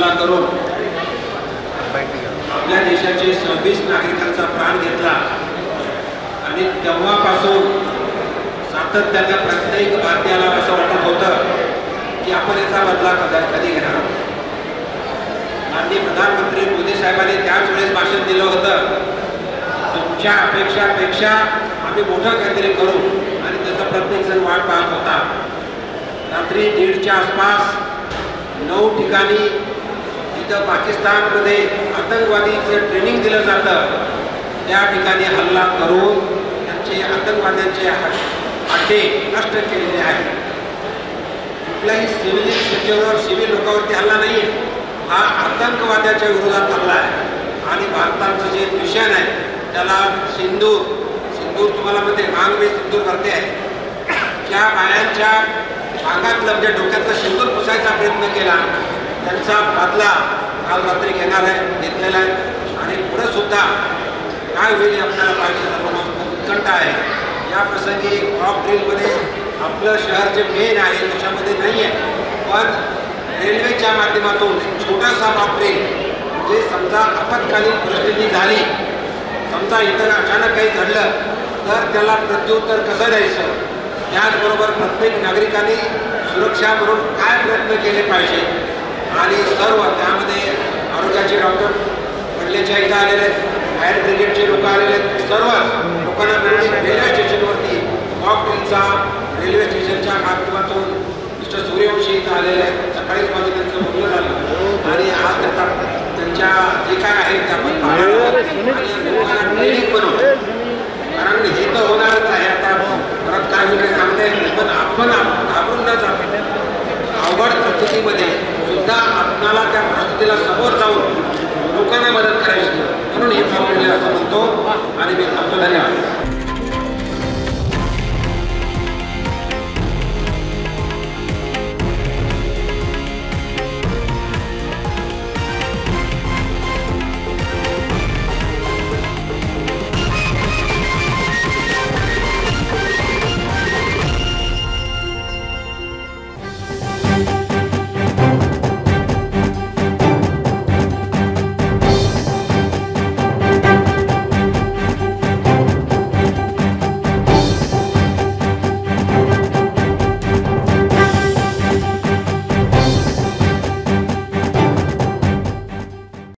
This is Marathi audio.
हल्ला करून आपल्या देशाचे 26 नागरिकांचा प्राण घेतला आणि तेव्हापासून सातत्याने प्रत्येक भारतीयाला असं वाटत होतं की आपण याचा बदला कधी घेणार. माननीय प्रधानमंत्री मोदी साहेबांनी त्याच वेळेस भाषण दिलं होतं, तुमच्या अपेक्षापेक्षा आम्ही मोठं काहीतरी करू, आणि त्याचा प्रत्येक जण वाट पाहत होता. रात्री 1:30च्या आसपास 9 ठिकाणी जिथं पाकिस्तानमध्ये आतंकवादीचं ट्रेनिंग दिलं जातं त्या ठिकाणी हल्ला करून त्यांचे आतंकवाद्यांचे अड्डे नष्ट केलेले आहेत. कुठल्याही सिव्हिल लोकांवरती हल्ला नाही आहे, हा आतंकवाद्याच्या विरोधात हल्ला आहे. आणि भारताचं जे मिशन आहे त्याला सिंदूर तुम्हाला मध्ये मांग में सिंदूर भरते आहे, ज्या बायांच्या अंगातलं म्हणजे डोक्यातलं सिंदूर पुसायचा प्रयत्न केला त्यांचा बदला काल रात्री घेतलेला आहे. आणि पुढे सुद्धा काय होईल आपल्याला पाहिजे, सर्वांना उत्कंठा आहे. या प्रसंगी मॉक ड्रिलमध्ये आपलं शहर जे मेन आहे त्याच्यामध्ये नाही आहे, पण रेल्वेच्या माध्यमातून छोटासा मॉक ड्रिल म्हणजे समजा आपत्कालीन परिस्थिती झाली, समजा इतर अचानक काही घडलं तर त्याला प्रत्युत्तर कसं द्यायचं, त्याचबरोबर प्रत्येक नागरिकांनी सुरक्षा म्हणून काय प्रयत्न केले पाहिजे. आणि सर्व त्यामध्ये आरोग्याचे डॉक्टर वडलेच्या इथं आलेले आहेत, फायर ब्रिगेडचे लोक आलेले आहेत, सर्व लोकांना मिळून रेल्वे स्टेशनवरती मॉक ड्रिलचा रेल्वे स्टेशनच्या माध्यमातून मिस्टर सूर्यवंशी इथं आलेले आहेत. सकाळीच माझं त्यांचं बोलणं झालं आणि आज त्यांच्या जे काय आहे ते आपण लोकांना ट्रेनिंग बनवलं, कारण हे तर होणारच आहे. आता परत काय होईल सांगता येत नाही, पण आपण घाबरून न जाता अवघड परिस्थितीमध्ये सुद्धा आपणाला त्या परिस्थितीला समोर जाऊन लोकांना मदत करायची, म्हणून हे पावलेले असं म्हणतो आणि मी थांबतो. धन्यवाद.